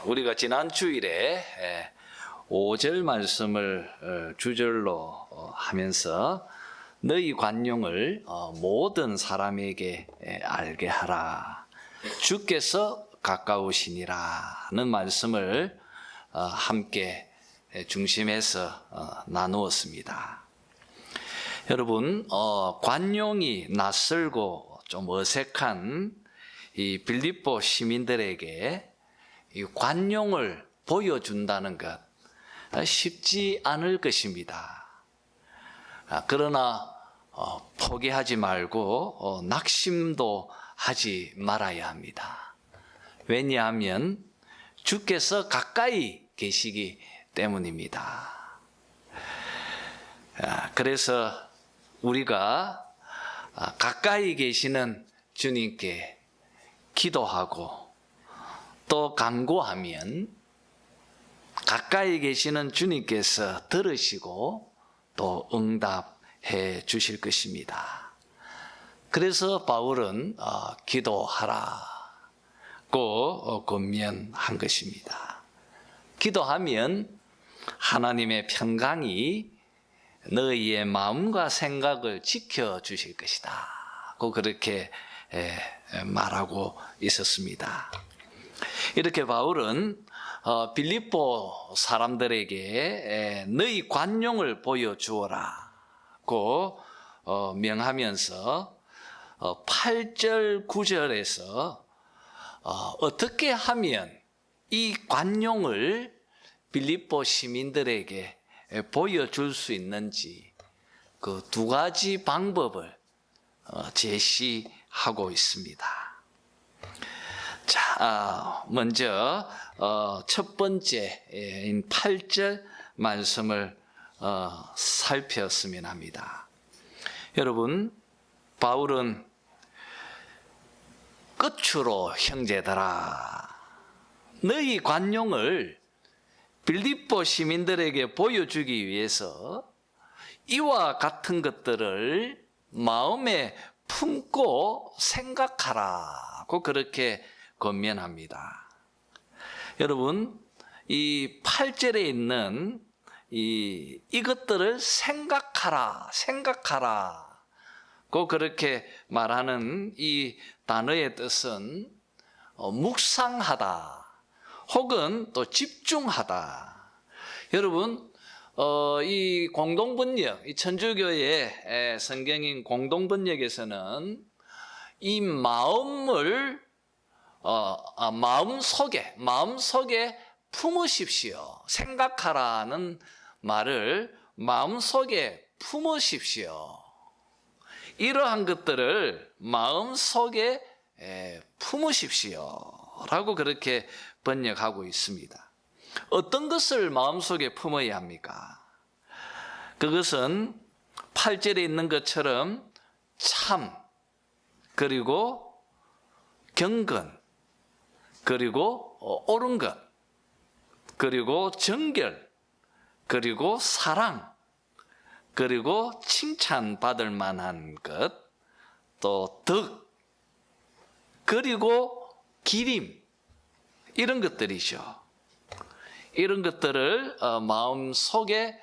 우리가 지난 주일에 5절 말씀을 주절로 하면서 너희 관용을 모든 사람에게 알게 하라. 주께서 가까우시니라는 말씀을 함께 중심에서 나누었습니다. 여러분, 관용이 낯설고 좀 어색한 이 빌립보 시민들에게 이 관용을 보여준다는 것 쉽지 않을 것입니다. 그러나 포기하지 말고 낙심도 하지 말아야 합니다. 왜냐하면 주께서 가까이 계시기 때문입니다. 그래서 우리가 가까이 계시는 주님께 기도하고 또 간구하면 가까이 계시는 주님께서 들으시고 또 응답해 주실 것입니다. 그래서 바울은 기도하라고 권면한 것입니다. 기도하면 하나님의 평강이 너희의 마음과 생각을 지켜주실 것이다. 그렇게 말하고 있었습니다. 이렇게 바울은 빌립보 사람들에게 너희 관용을 보여주어라고 명하면서 8절 9절에서 어떻게 하면 이 관용을 빌립보 시민들에게 보여줄 수 있는지 그 두 가지 방법을 제시하고 있습니다. 자, 먼저 첫 번째인 8절 말씀을 살폈으면 합니다. 여러분, 바울은 끝으로 형제들아, 너희 관용을 빌립보 시민들에게 보여주기 위해서 이와 같은 것들을 마음에 품고 생각하라고 그렇게 권면합니다. 여러분, 이 8절에 있는 이것들을 생각하라고 그렇게 말하는 이 단어의 뜻은 묵상하다 혹은 또 집중하다. 여러분, 이 공동번역, 이 천주교의 성경인 공동번역에서는 이 마음을 마음속에 품으십시오. 생각하라는 말을 마음속에 품으십시오. 이러한 것들을 마음속에 품으십시오. 라고 그렇게 번역하고 있습니다. 어떤 것을 마음속에 품어야 합니까? 그것은 8절에 있는 것처럼 참, 그리고 경건, 그리고 옳은 것, 그리고 정결, 그리고 사랑, 그리고 칭찬받을 만한 것, 또 덕, 그리고 기림, 이런 것들이죠. 이런 것들을 마음속에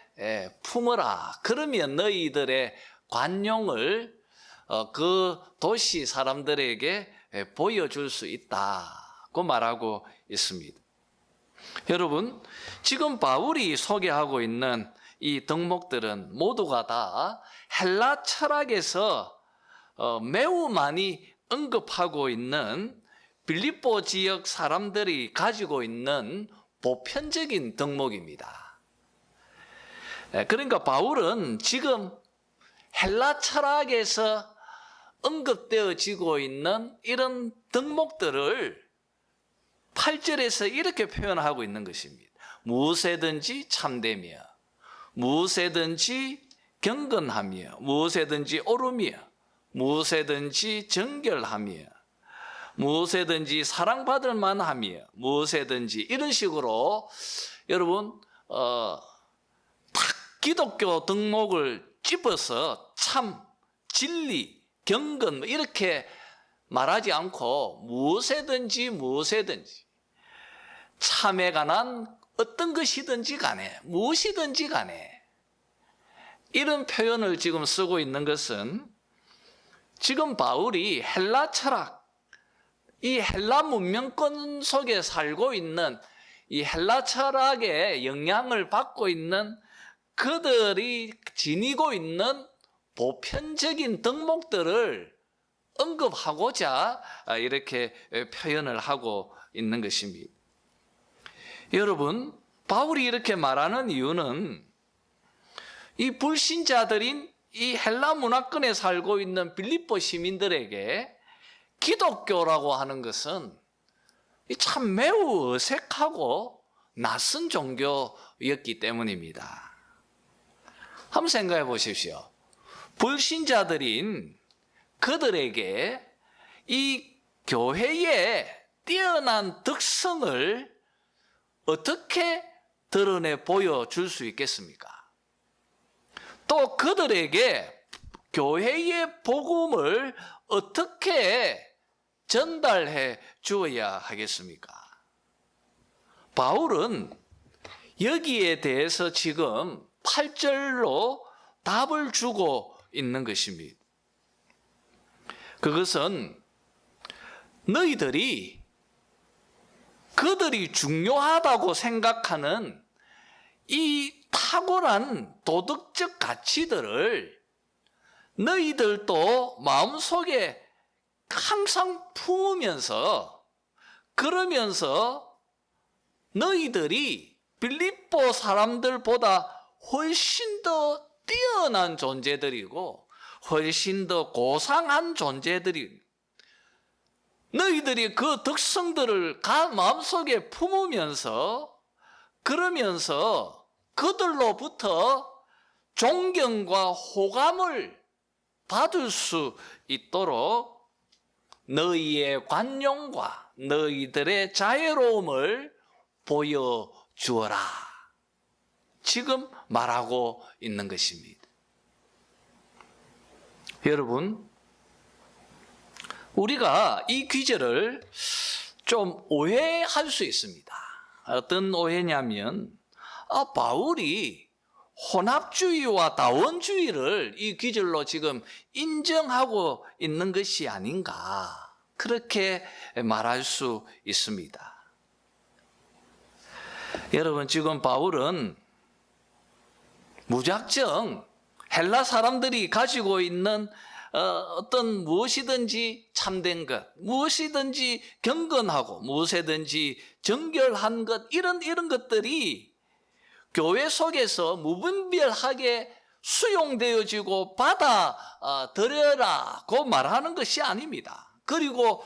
품어라. 그러면 너희들의 관용을 그 도시 사람들에게 보여줄 수 있다고 말하고 있습니다. 여러분, 지금 바울이 소개하고 있는 이 덕목들은 모두가 다 헬라 철학에서 매우 많이 언급하고 있는 빌립보 지역 사람들이 가지고 있는 보편적인 덕목입니다. 그러니까 바울은 지금 헬라 철학에서 언급되어지고 있는 이런 덕목들을 8절에서 이렇게 표현하고 있는 것입니다. 무엇에든지 참되며, 무엇에든지 경건하며, 무엇에든지 옳으며, 무엇에든지 정결하며, 무엇에든지 사랑받을 만하며, 무엇에든지 이런 식으로 여러분 딱 기독교 덕목을 찝어서 참, 진리, 경건 이렇게 말하지 않고 무엇에든지 참에 관한 어떤 것이든지 간에, 무엇이든지 간에 이런 표현을 지금 쓰고 있는 것은 지금 바울이 헬라 철학, 이 헬라 문명권 속에 살고 있는 이 헬라 철학의 영향을 받고 있는 그들이 지니고 있는 보편적인 덕목들을 언급하고자 이렇게 표현을 하고 있는 것입니다. 여러분, 바울이 이렇게 말하는 이유는 이 불신자들인 이 헬라 문화권에 살고 있는 빌립보 시민들에게 기독교라고 하는 것은 참 매우 어색하고 낯선 종교였기 때문입니다. 한번 생각해 보십시오. 불신자들인 그들에게 이 교회의 뛰어난 특성을 어떻게 드러내 보여줄 수 있겠습니까? 또 그들에게 교회의 복음을 어떻게 전달해 주어야 하겠습니까? 바울은 여기에 대해서 지금 8절로 답을 주고 있는 것입니다. 그것은 너희들이 그들이 중요하다고 생각하는 이 탁월한 도덕적 가치들을 너희들도 마음속에 항상 품으면서, 그러면서 너희들이 빌립보 사람들보다 훨씬 더 뛰어난 존재들이고 훨씬 더 고상한 존재들이, 너희들이 그 특성들을 마음속에 품으면서, 그러면서 그들로부터 존경과 호감을 받을 수 있도록 너희의 관용과 너희들의 자애로움을 보여주어라. 지금 말하고 있는 것입니다. 여러분, 우리가 이 귀절을 좀 오해할 수 있습니다. 어떤 오해냐면, 바울이 혼합주의와 다원주의를 이 귀절로 지금 인정하고 있는 것이 아닌가, 그렇게 말할 수 있습니다. 여러분, 지금 바울은 무작정 헬라 사람들이 가지고 있는 어떤 무엇이든지 참된 것, 무엇이든지 경건하고 무엇이든지 정결한 것, 이런 것들이 교회 속에서 무분별하게 수용되어지고 받아들여라고 말하는 것이 아닙니다. 그리고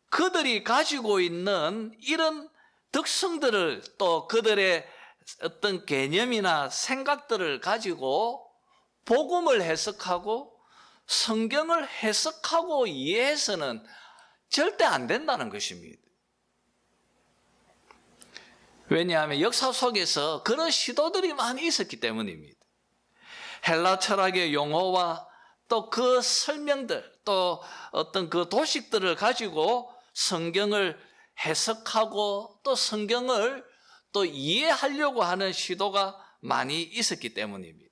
그들이 가지고 있는 이런 특성들을, 또 그들의 어떤 개념이나 생각들을 가지고 복음을 해석하고 성경을 해석하고 이해해서는 절대 안 된다는 것입니다. 왜냐하면 역사 속에서 그런 시도들이 많이 있었기 때문입니다. 헬라 철학의 용어와 또 그 설명들, 또 어떤 그 도식들을 가지고 성경을 해석하고 또 성경을 또 이해하려고 하는 시도가 많이 있었기 때문입니다.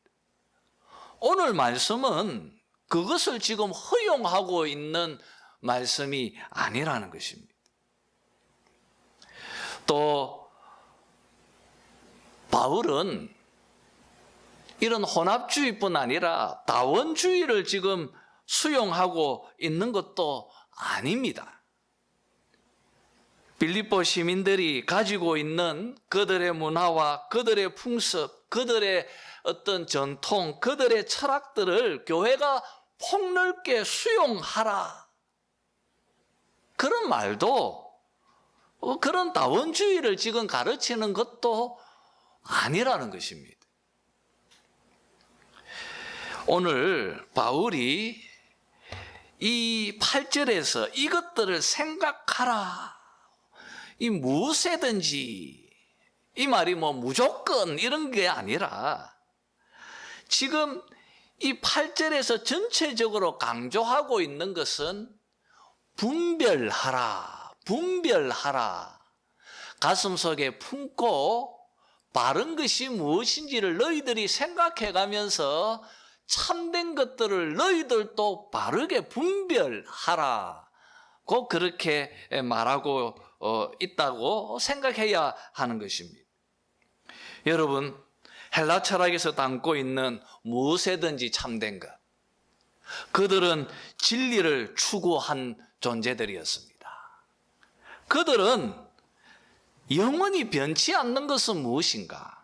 오늘 말씀은 그것을 지금 허용하고 있는 말씀이 아니라는 것입니다. 또 바울은 이런 혼합주의뿐 아니라 다원주의를 지금 수용하고 있는 것도 아닙니다. 빌립보 시민들이 가지고 있는 그들의 문화와 그들의 풍습, 그들의 어떤 전통, 그들의 철학들을 교회가 폭넓게 수용하라, 그런 말도, 그런 다원주의를 지금 가르치는 것도 아니라는 것입니다. 오늘 바울이 이 8절에서 이것들을 생각하라, 이 무엇이든지, 이 말이 뭐 무조건 이런 게 아니라 지금 이 8절에서 전체적으로 강조하고 있는 것은 분별하라, 분별하라. 가슴속에 품고 바른 것이 무엇인지를 너희들이 생각해 가면서 참된 것들을 너희들도 바르게 분별하라. 꼭 그렇게 말하고 있다고 생각해야 하는 것입니다. 여러분, 헬라 철학에서 담고 있는 무엇이든지 참된 것, 그들은 진리를 추구한 존재들이었습니다. 그들은 영원히 변치 않는 것은 무엇인가?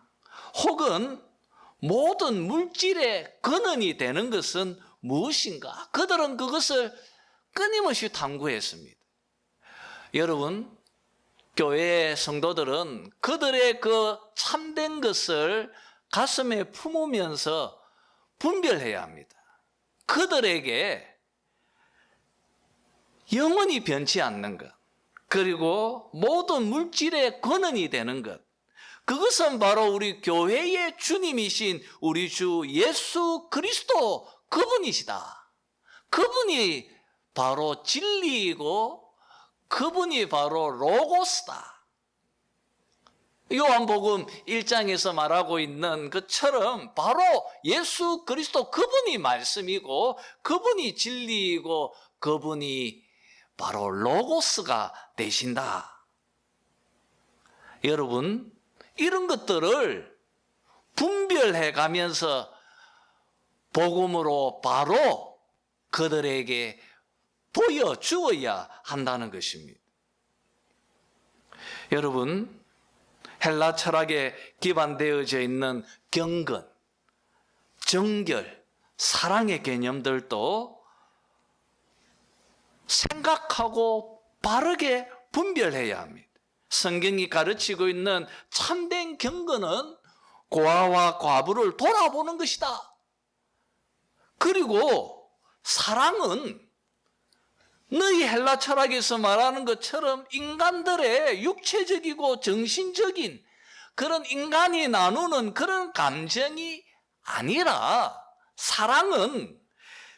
혹은 모든 물질의 근원이 되는 것은 무엇인가? 그들은 그것을 끊임없이 탐구했습니다. 여러분, 교회의 성도들은 그들의 그 참된 것을 가슴에 품으면서 분별해야 합니다. 그들에게 영원히 변치 않는 것, 그리고 모든 물질의 근원이 되는 것, 그것은 바로 우리 교회의 주님이신 우리 주 예수 그리스도 그분이시다. 그분이 바로 진리이고 그분이 바로 로고스다. 요한복음 1장에서 말하고 있는 것처럼 바로 예수 그리스도 그분이 말씀이고 그분이 진리이고 그분이 바로 로고스가 되신다. 여러분, 이런 것들을 분별해 가면서 복음으로 바로 그들에게 보여주어야 한다는 것입니다. 여러분, 헬라 철학에 기반되어져 있는 경건, 정결, 사랑의 개념들도 생각하고 바르게 분별해야 합니다. 성경이 가르치고 있는 참된 경건은 고아와 과부를 돌아보는 것이다. 그리고 사랑은 너희 헬라 철학에서 말하는 것처럼 인간들의 육체적이고 정신적인 그런 인간이 나누는 그런 감정이 아니라 사랑은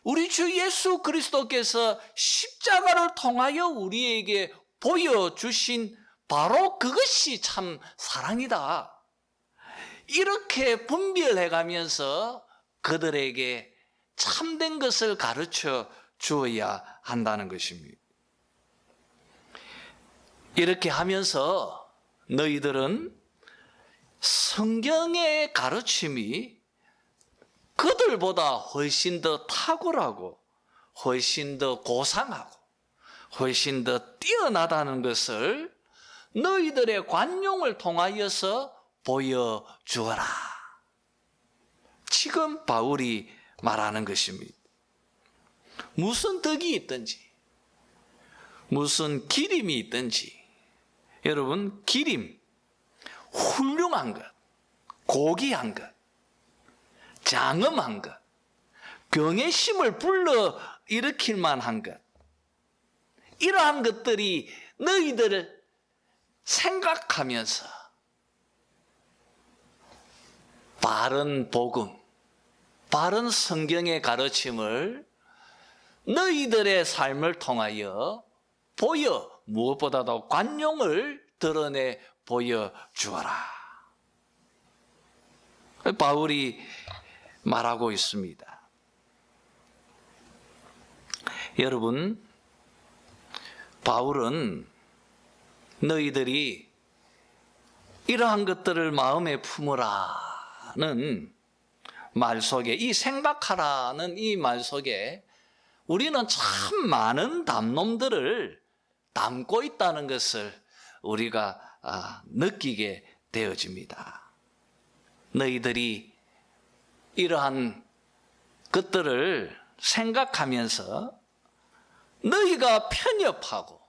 우리 주 예수 그리스도께서 십자가를 통하여 우리에게 보여주신 바로 그것이 참 사랑이다. 이렇게 분별해 가면서 그들에게 참된 것을 가르쳐 주어야 한다는 것입니다. 이렇게 하면서 너희들은 성경의 가르침이 그들보다 훨씬 더 탁월하고 훨씬 더 고상하고 훨씬 더 뛰어나다는 것을 너희들의 관용을 통하여서 보여주어라. 지금 바울이 말하는 것입니다. 무슨 덕이 있든지 무슨 기림이 있든지, 여러분, 기림, 훌륭한 것, 고귀한 것, 장엄한 것, 경외심을 불러 일으킬 만한 것, 이러한 것들이 너희들을 생각하면서 바른 복음, 바른 성경의 가르침을 너희들의 삶을 통하여 무엇보다도 관용을 드러내 보여주어라. 바울이 말하고 있습니다. 여러분, 바울은 너희들이 이러한 것들을 마음에 품으라는 말 속에, 이 생각하라는 이 말 속에 우리는 참 많은 담론들을 담고 있다는 것을 우리가 느끼게 되어집니다. 너희들이 이러한 것들을 생각하면서 너희가 편협하고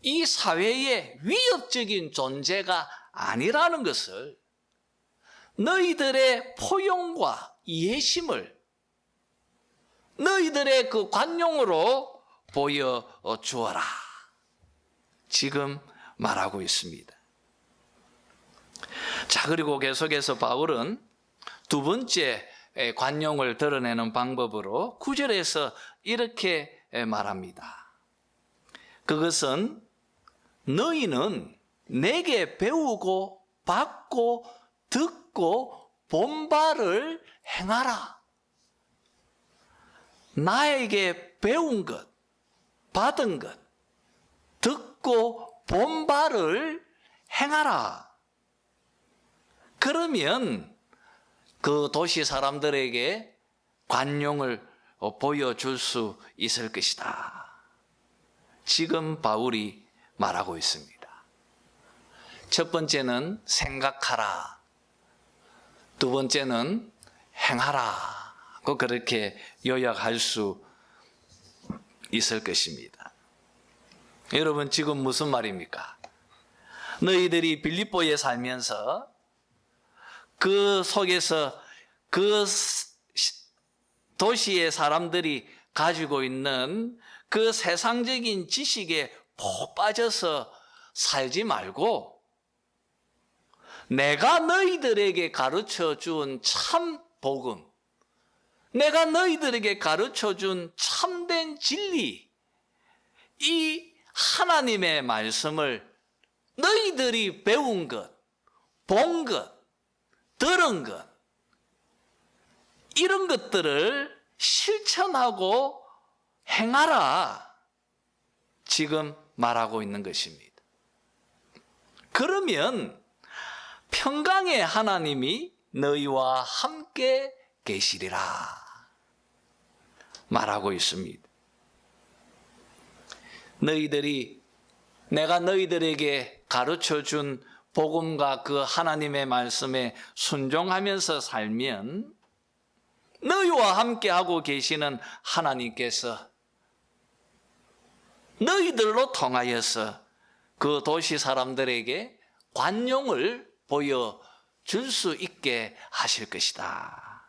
이 사회의 위협적인 존재가 아니라는 것을, 너희들의 포용과 이해심을 너희들의 그 관용으로 보여주어라. 지금 말하고 있습니다. 자, 그리고 계속해서 바울은 두 번째 관용을 드러내는 방법으로 9절에서 이렇게 말합니다. 그것은 너희는 내게 배우고 받고 듣고 본 바를 행하라. 나에게 배운 것, 받은 것, 듣고 본 바를 행하라. 그러면 그 도시 사람들에게 관용을 보여줄 수 있을 것이다. 지금 바울이 말하고 있습니다. 첫 번째는 생각하라. 두 번째는 행하라. 그렇게 요약할 수 있을 것입니다. 여러분, 지금 무슨 말입니까? 너희들이 빌립보에 살면서 그 속에서 그 도시의 사람들이 가지고 있는 그 세상적인 지식에 푹 빠져서 살지 말고 내가 너희들에게 가르쳐 준 참 복음, 내가 너희들에게 가르쳐 준 참된 진리, 이 하나님의 말씀을 너희들이 배운 것, 본 것, 들은 것, 이런 것들을 실천하고 행하라. 지금 말하고 있는 것입니다. 그러면 평강의 하나님이 너희와 함께 계시리라 말하고 있습니다. 너희들이 내가 너희들에게 가르쳐준 복음과 그 하나님의 말씀에 순종하면서 살면 너희와 함께하고 계시는 하나님께서 너희들로 통하여서 그 도시 사람들에게 관용을 보여줄 수 있게 하실 것이다.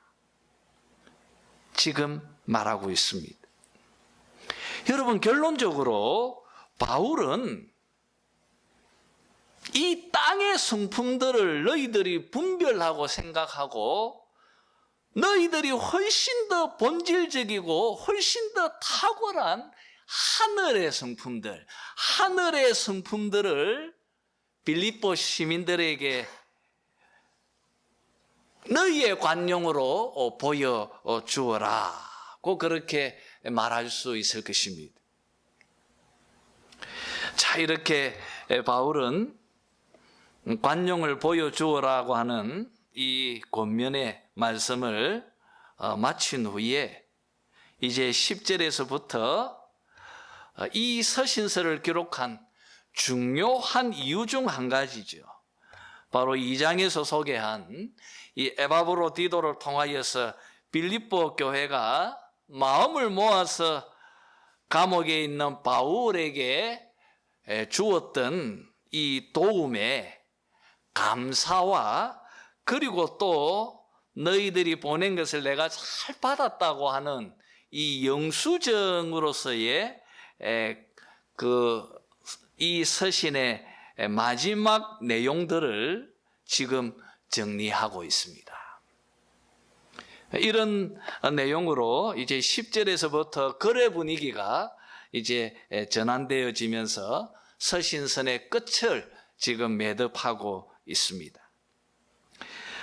지금 말하고 있습니다. 여러분, 결론적으로 바울은 이 땅의 성품들을 너희들이 분별하고 생각하고 너희들이 훨씬 더 본질적이고 훨씬 더 탁월한 하늘의 성품들을 빌립보 시민들에게 너희의 관용으로 보여주어라고 그렇게 말할 수 있을 것입니다. 자, 이렇게 바울은 관용을 보여주어라고 하는 이 권면의 말씀을 마친 후에 이제 10절에서부터 이 서신서를 기록한 중요한 이유 중 한 가지죠. 바로 2장에서 소개한 이 에바브로디도를 통하여서 빌립보 교회가 마음을 모아서 감옥에 있는 바울에게 주었던 이 도움에 감사와 그리고 또 너희들이 보낸 것을 내가 잘 받았다고 하는 이 영수증으로서의 이 서신의 마지막 내용들을 지금 정리하고 있습니다. 이런 내용으로 이제 10절에서부터 거래 분위기가 이제 전환되어지면서 서신선의 끝을 지금 매듭하고 있습니다.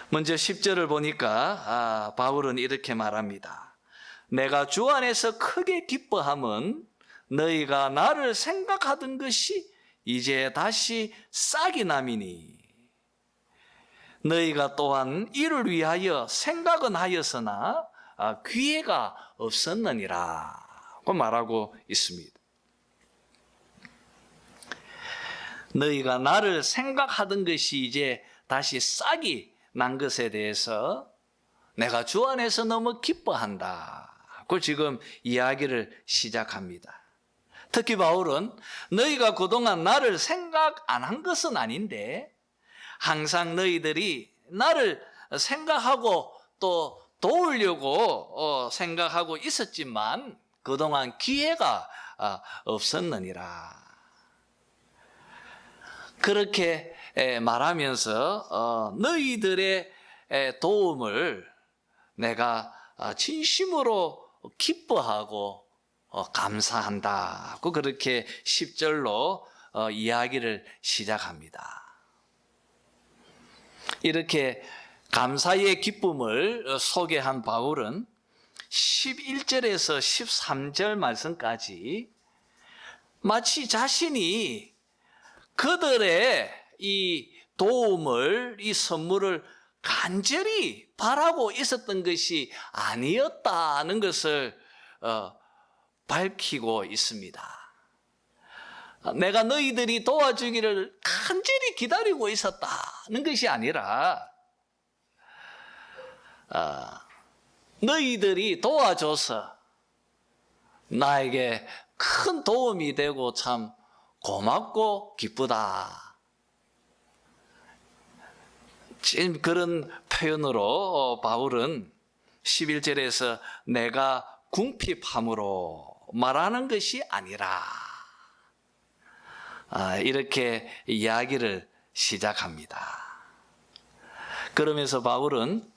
먼저 10절을 보니까 바울은 이렇게 말합니다. 내가 주 안에서 크게 기뻐함은 너희가 나를 생각하던 것이 이제 다시 싹이 남이니 너희가 또한 이를 위하여 생각은 하였으나 기회가 없었느니라 고 말하고 있습니다. 너희가 나를 생각하던 것이 이제 다시 싹이 난 것에 대해서 내가 주 안에서 너무 기뻐한다 고 지금 이야기를 시작합니다. 특히 바울은 너희가 그동안 나를 생각 안 한 것은 아닌데 항상 너희들이 나를 생각하고 또 도우려고 생각하고 있었지만 그동안 기회가 없었느니라. 그렇게 말하면서 너희들의 도움을 내가 진심으로 기뻐하고 감사한다고 그렇게 10절로 이야기를 시작합니다. 이렇게 감사의 기쁨을 소개한 바울은 11절에서 13절 말씀까지 마치 자신이 그들의 이 도움을, 이 선물을 간절히 바라고 있었던 것이 아니었다는 것을 밝히고 있습니다. 내가 너희들이 도와주기를 간절히 기다리고 있었다는 것이 아니라 너희들이 도와줘서 나에게 큰 도움이 되고 참 고맙고 기쁘다. 지금 그런 표현으로 바울은 11절에서 내가 궁핍함으로 말하는 것이 아니라 이렇게 이야기를 시작합니다. 그러면서 바울은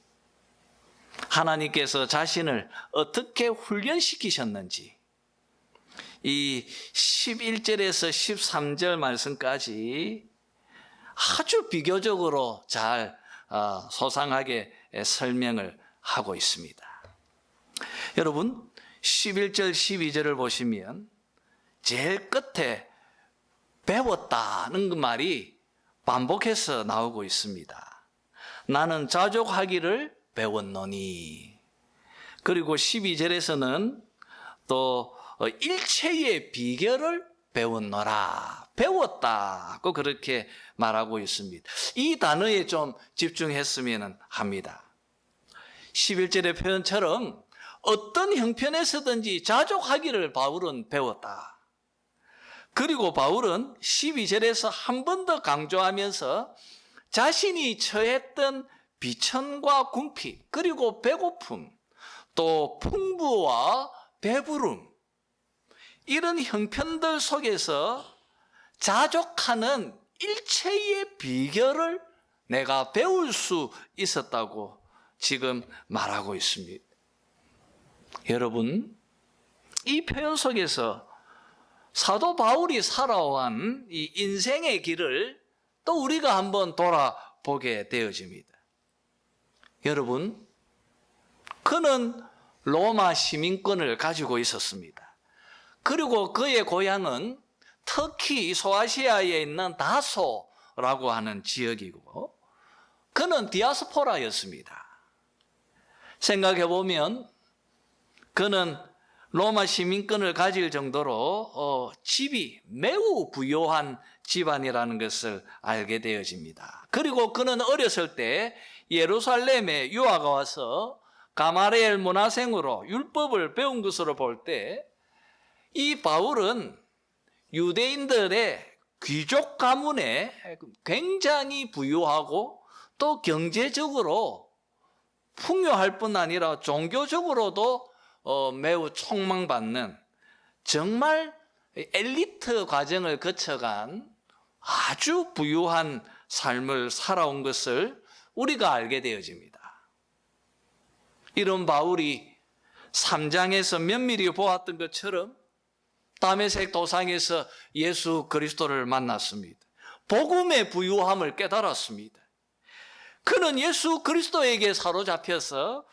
하나님께서 자신을 어떻게 훈련시키셨는지 이 11절에서 13절 말씀까지 아주 비교적으로 잘 소상하게 설명을 하고 있습니다. 여러분 11절 12절을 보시면 제일 끝에 배웠다는 말이 반복해서 나오고 있습니다. 나는 자족하기를 배웠노니. 그리고 12절에서는 또 일체의 비결을 배웠노라. 배웠다고 그렇게 말하고 있습니다. 이 단어에 좀 집중했으면 합니다. 11절의 표현처럼 어떤 형편에서든지 자족하기를 바울은 배웠다. 그리고 바울은 12절에서 한 번 더 강조하면서 자신이 처했던 비천과 궁핍, 그리고 배고픔, 또 풍부와 배부름, 이런 형편들 속에서 자족하는 일체의 비결을 내가 배울 수 있었다고 지금 말하고 있습니다. 여러분, 이 표현 속에서 사도 바울이 살아온 이 인생의 길을 또 우리가 한번 돌아보게 되어집니다. 여러분, 그는 로마 시민권을 가지고 있었습니다. 그리고 그의 고향은 터키 소아시아에 있는 다소라고 하는 지역이고 그는 디아스포라였습니다. 생각해 보면 그는 로마 시민권을 가질 정도로 집이 매우 부유한 집안이라는 것을 알게 되어집니다. 그리고 그는 어렸을 때 예루살렘에 유학가 와서 가마리엘 문화생으로 율법을 배운 것으로 볼 때 이 바울은 유대인들의 귀족 가문에 굉장히 부유하고 또 경제적으로 풍요할 뿐 아니라 종교적으로도 매우 촉망받는 정말 엘리트 과정을 거쳐간 아주 부유한 삶을 살아온 것을 우리가 알게 되어집니다. 이런 바울이 3장에서 면밀히 보았던 것처럼 다메섹 도상에서 예수 그리스도를 만났습니다. 복음의 부유함을 깨달았습니다. 그는 예수 그리스도에게 사로잡혀서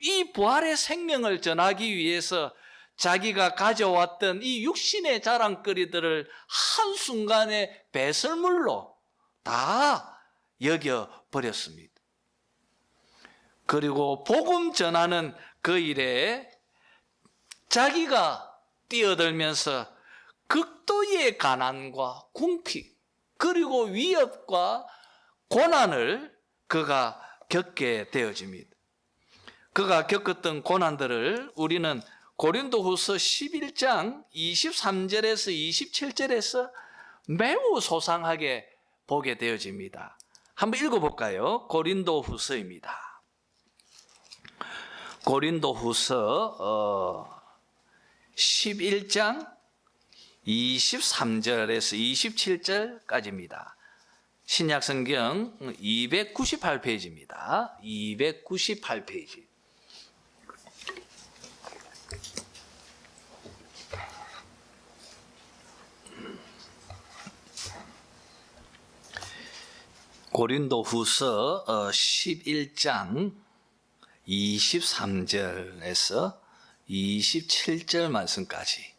이 부활의 생명을 전하기 위해서 자기가 가져왔던 이 육신의 자랑거리들을 한순간에 배설물로 다 여겨버렸습니다. 그리고 복음 전하는 그 일에 자기가 뛰어들면서 극도의 가난과 궁핍 그리고 위협과 고난을 그가 겪게 되어집니다. 그가 겪었던 고난들을 우리는 고린도후서 11장 23절에서 27절에서 매우 소상하게 보게 되어집니다. 한번 읽어볼까요? 고린도후서입니다. 고린도후서 11장 23절에서 27절까지입니다. 신약성경 298페이지입니다. 298페이지. 고린도후서 11장 23절에서 27절 말씀까지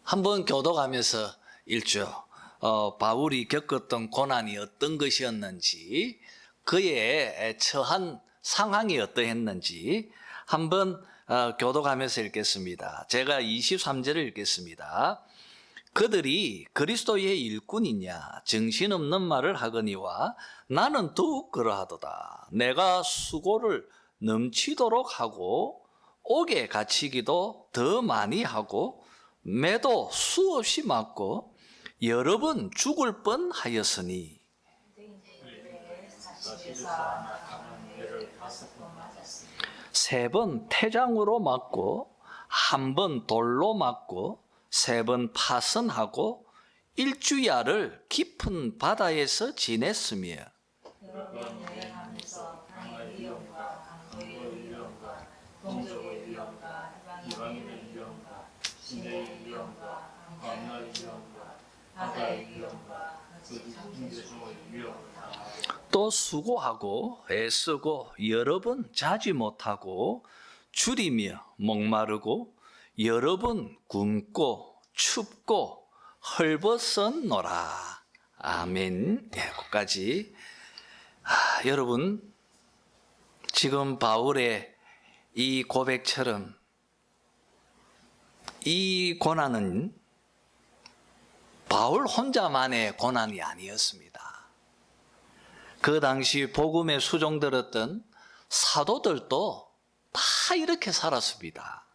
한번 교독하면서 읽죠. 바울이 겪었던 고난이 어떤 것이었는지, 그의 처한 상황이 어떠했는지 한번 교독하면서 읽겠습니다. 제가 23절을 읽겠습니다. 그들이 그리스도의 일꾼이냐 정신없는 말을 하거니와 나는 더욱 그러하도다. 내가 수고를 넘치도록 하고 옥에 갇히기도 더 많이 하고 매도 수없이 맞고 여러 번 죽을 뻔하였으니 세 번 태장으로 맞고 한 번 돌로 맞고 세 번 파선하고 일주야를 깊은 바다에서 지냈으며 또 수고하고 애쓰고 여러 번 자지 못하고 줄이며 목마르고 여러 번 굶고 춥고 헐벗었노라. 아멘. 여기까지. 여러분, 지금 바울의 이 고백처럼 이 고난은 바울 혼자만의 고난이 아니었습니다. 그 당시 복음에 수종들었던 사도들도 다 이렇게 살았습니다.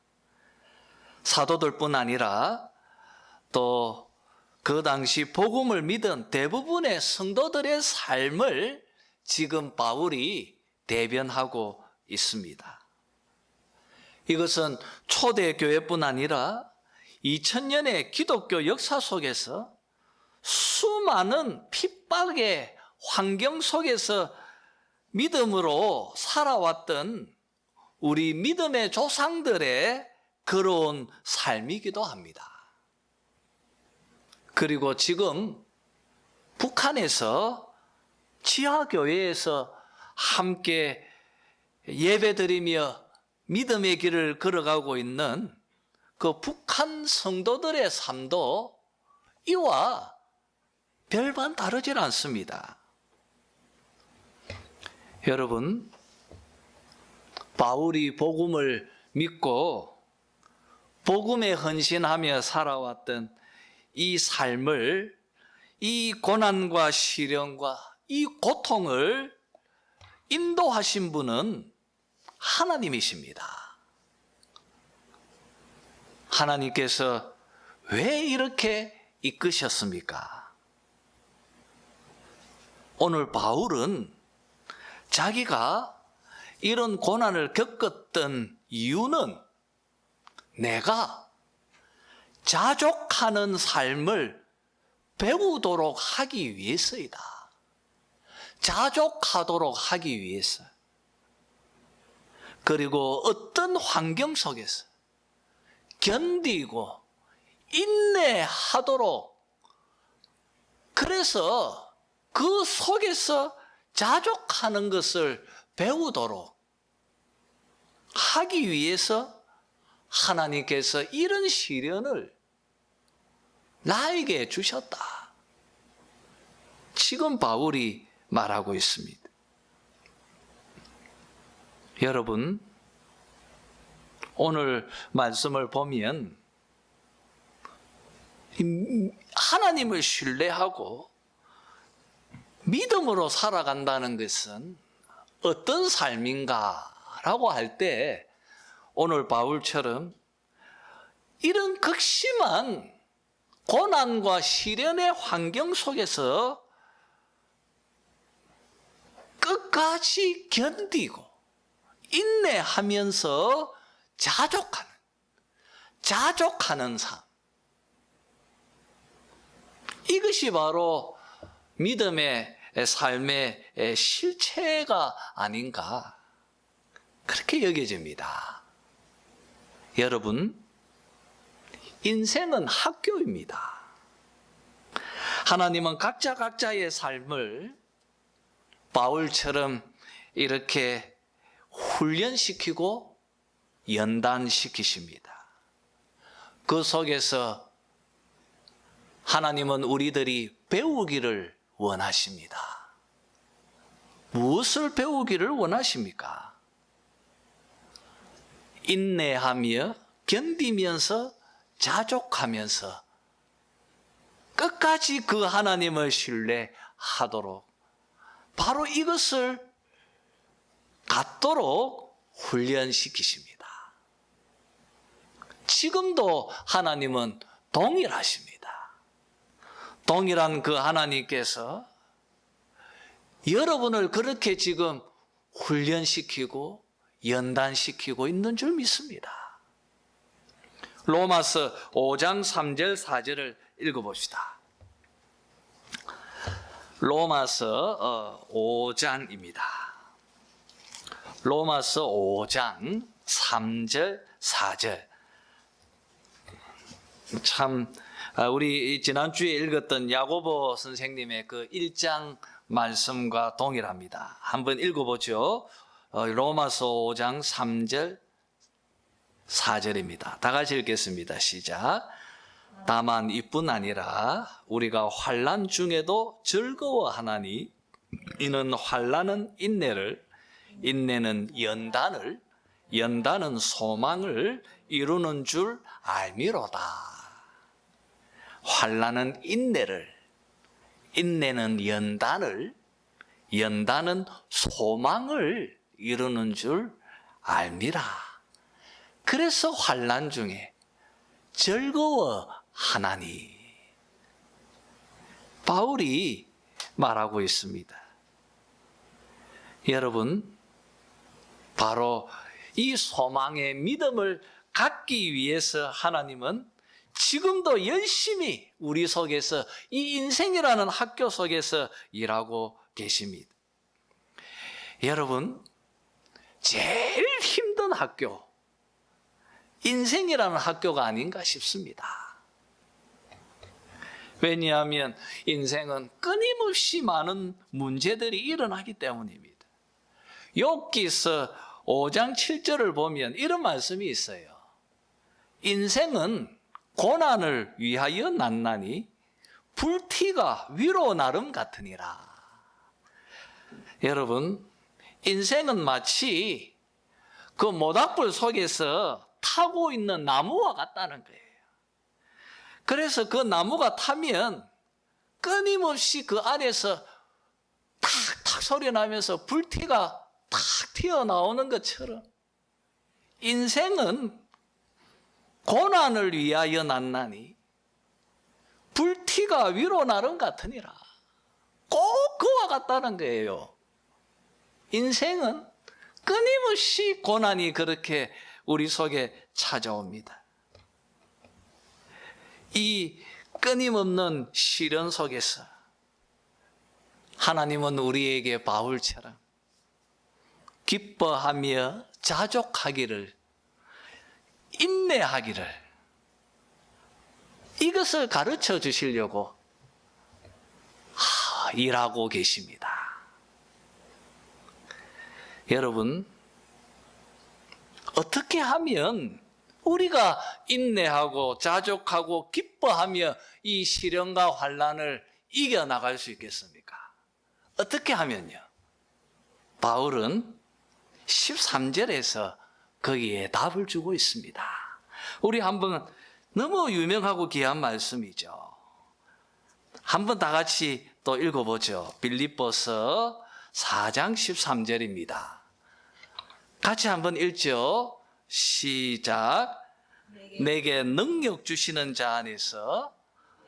사도들뿐 아니라 또 그 당시 복음을 믿은 대부분의 성도들의 삶을 지금 바울이 대변하고 있습니다. 이것은 초대교회뿐 아니라 2000년의 기독교 역사 속에서 수많은 핍박의 환경 속에서 믿음으로 살아왔던 우리 믿음의 조상들의 그런 삶이기도 합니다. 그리고 지금 북한에서 지하교회에서 함께 예배드리며 믿음의 길을 걸어가고 있는 그 북한 성도들의 삶도 이와 별반 다르질 않습니다. 여러분, 바울이 복음을 믿고 복음에 헌신하며 살아왔던 이 삶을, 이 고난과 시련과 이 고통을 인도하신 분은 하나님이십니다. 하나님께서 왜 이렇게 이끄셨습니까? 오늘 바울은 자기가 이런 고난을 겪었던 이유는 내가 자족하는 삶을 배우도록 하기 위해서이다. 자족하도록 하기 위해서. 그리고 어떤 환경 속에서 견디고 인내하도록, 그래서 그 속에서 자족하는 것을 배우도록 하기 위해서 하나님께서 이런 시련을 나에게 주셨다. 지금 바울이 말하고 있습니다. 여러분, 오늘 말씀을 보면 하나님을 신뢰하고 믿음으로 살아간다는 것은 어떤 삶인가라고 할 때 오늘 바울처럼 이런 극심한 고난과 시련의 환경 속에서 끝까지 견디고 인내하면서 자족하는 삶. 이것이 바로 믿음의 삶의 실체가 아닌가, 그렇게 여겨집니다. 여러분, 인생은 학교입니다. 하나님은 각자의 삶을 바울처럼 이렇게 훈련시키고 연단시키십니다. 그 속에서 하나님은 우리들이 배우기를 원하십니다. 무엇을 배우기를 원하십니까? 인내하며 견디면서 자족하면서 끝까지 그 하나님을 신뢰하도록, 바로 이것을 갖도록 훈련시키십니다. 지금도 하나님은 동일하십니다. 동일한 그 하나님께서 여러분을 그렇게 지금 훈련시키고 연단시키고 있는 줄 믿습니다. 로마서 5장 3절 4절을 읽어봅시다. 로마서 5장입니다. 로마서 5장 3절 4절. 참 우리 지난주에 읽었던 야고보 선생님의 그 1장 말씀과 동일합니다. 한번 읽어보죠. 로마서 5장 3절 4절입니다. 다 같이 읽겠습니다. 시작. 다만 이뿐 아니라 우리가 환난 중에도 즐거워하나니 이는 환난은 인내를, 인내는 연단을, 연단은 소망을 이루는 줄 알미로다. 환난은 인내를, 인내는 연단을, 연단은 소망을 이루는 줄 알미라. 그래서 환난 중에 즐거워하나니. 바울이 말하고 있습니다. 여러분, 바로 이 소망의 믿음을 갖기 위해서 하나님은 지금도 열심히 우리 속에서 이 인생이라는 학교 속에서 일하고 계십니다. 여러분, 제일 힘든 학교, 인생이라는 학교가 아닌가 싶습니다. 왜냐하면 인생은 끊임없이 많은 문제들이 일어나기 때문입니다. 욥기서 5장 7절을 보면 이런 말씀이 있어요. 인생은 고난을 위하여 났나니 불티가 위로 나름 같으니라. 여러분, 인생은 마치 그 모닥불 속에서 타고 있는 나무와 같다는 거예요. 그래서 그 나무가 타면 끊임없이 그 안에서 탁탁 소리 나면서 불티가 탁 튀어나오는 것처럼 인생은 고난을 위하여 났나니 불티가 위로 나름 같으니라. 꼭 그와 같다는 거예요. 인생은 끊임없이 고난이 그렇게 우리 속에 찾아옵니다. 이 끊임없는 시련 속에서 하나님은 우리에게 바울처럼 기뻐하며 자족하기를, 인내하기를, 이것을 가르쳐 주시려고 일하고 계십니다. 여러분, 어떻게 하면 우리가 인내하고 자족하고 기뻐하며 이 시련과 환난을 이겨나갈 수 있겠습니까? 어떻게 하면요? 바울은 13절에서 거기에 답을 주고 있습니다. 우리 한번, 너무 유명하고 귀한 말씀이죠. 한번 다 같이 또 읽어보죠. 빌립보서 4장 13절입니다. 같이 한번 읽죠. 시작. 내게 능력 주시는 자 안에서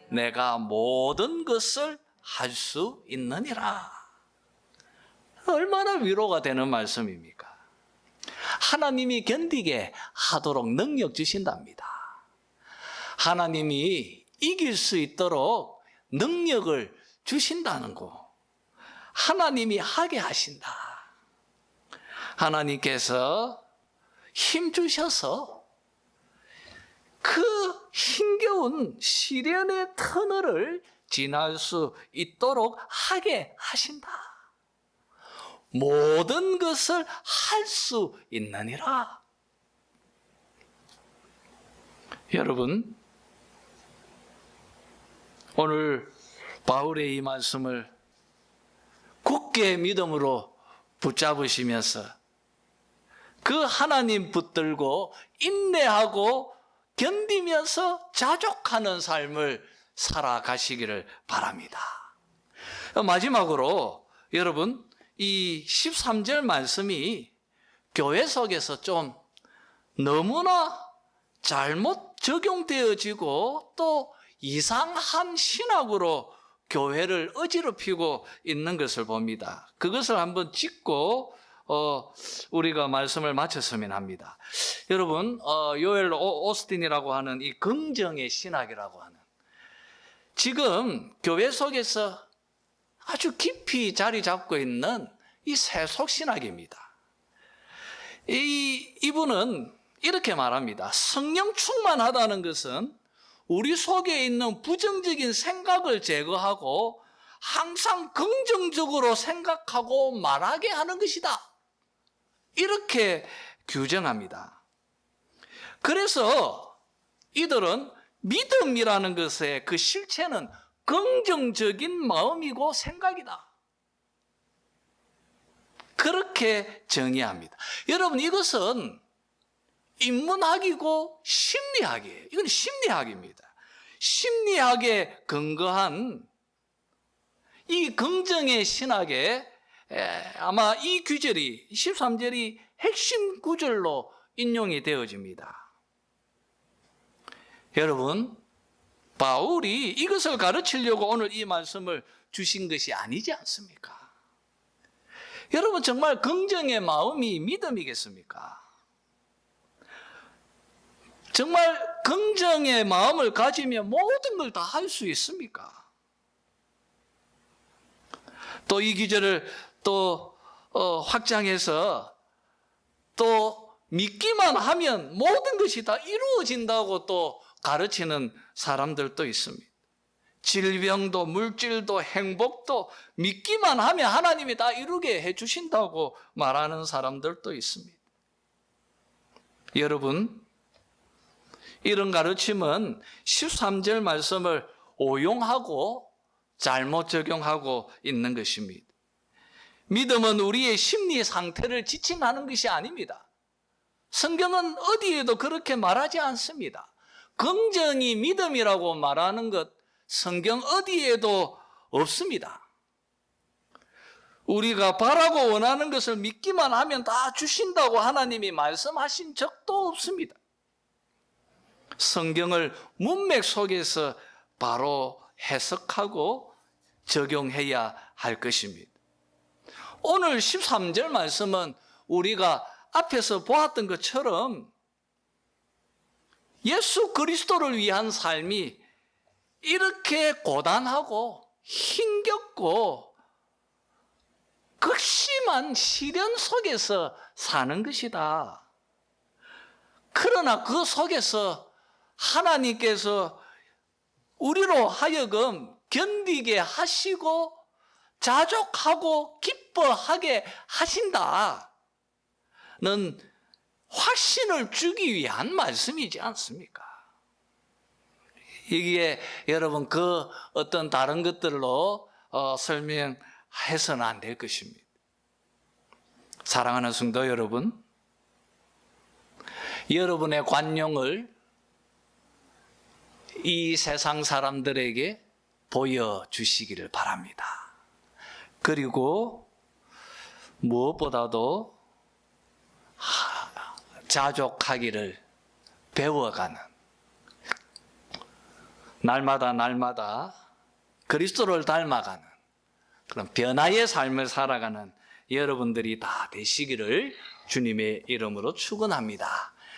내가 모든 것을 할 수 있느니라. 얼마나 위로가 되는 말씀입니까? 하나님이 견디게 하도록 능력 주신답니다. 하나님이 이길 수 있도록 능력을 주신다는 거, 하나님이 하게 하신다. 하나님께서 힘 주셔서 그 힘겨운 시련의 터널을 지날 수 있도록 하게 하신다. 모든 것을 할 수 있느니라. 여러분, 오늘 바울의 이 말씀을 굳게 믿음으로 붙잡으시면서 그 하나님 붙들고 인내하고 견디면서 자족하는 삶을 살아가시기를 바랍니다. 마지막으로 여러분, 이 13절 말씀이 교회 속에서 좀 너무나 잘못 적용되어지고 또 이상한 신학으로 교회를 어지럽히고 있는 것을 봅니다. 그것을 한번 짚고 우리가 말씀을 마쳤으면 합니다. 여러분, 요엘 오스틴이라고 하는 이 긍정의 신학이라고 하는, 지금 교회 속에서 아주 깊이 자리 잡고 있는 이 세속 신학입니다. 이분은 이렇게 말합니다. 성령 충만하다는 것은 우리 속에 있는 부정적인 생각을 제거하고 항상 긍정적으로 생각하고 말하게 하는 것이다. 이렇게 규정합니다. 그래서 이들은 믿음이라는 것의 그 실체는 긍정적인 마음이고 생각이다. 그렇게 정의합니다. 여러분, 이것은 인문학이고 심리학이에요. 이건 심리학입니다. 심리학에 근거한 이 긍정의 신학에 아마 이 구절이 13절이 핵심 구절로 인용이 되어집니다. 여러분, 바울이 이것을 가르치려고 오늘 이 말씀을 주신 것이 아니지 않습니까? 여러분, 정말 긍정의 마음이 믿음이겠습니까? 정말 긍정의 마음을 가지면 모든 걸 다 할 수 있습니까? 또 이 기절을 또 확장해서 또 믿기만 하면 모든 것이 다 이루어진다고 또 가르치는 사람들도 있습니다. 질병도 물질도 행복도 믿기만 하면 하나님이 다 이루게 해주신다고 말하는 사람들도 있습니다. 여러분, 이런 가르침은 13절 말씀을 오용하고 잘못 적용하고 있는 것입니다. 믿음은 우리의 심리 상태를 지칭하는 것이 아닙니다. 성경은 어디에도 그렇게 말하지 않습니다. 긍정이 믿음이라고 말하는 것, 성경 어디에도 없습니다. 우리가 바라고 원하는 것을 믿기만 하면 다 주신다고 하나님이 말씀하신 적도 없습니다. 성경을 문맥 속에서 바로 해석하고 적용해야 할 것입니다. 오늘 13절 말씀은 우리가 앞에서 보았던 것처럼 예수 그리스도를 위한 삶이 이렇게 고단하고 힘겹고 극심한 시련 속에서 사는 것이다. 그러나 그 속에서 하나님께서 우리로 하여금 견디게 하시고 자족하고 기뻐하게 하신다는 확신을 주기 위한 말씀이지 않습니까? 이게 여러분 그 어떤 다른 것들로 설명해서는 안 될 것입니다. 사랑하는 성도 여러분, 여러분의 관용을 이 세상 사람들에게 보여주시기를 바랍니다. 그리고 무엇보다도 자족하기를 배워가는, 날마다 그리스도를 닮아가는 그런 변화의 삶을 살아가는 여러분들이 다 되시기를 주님의 이름으로 축원합니다.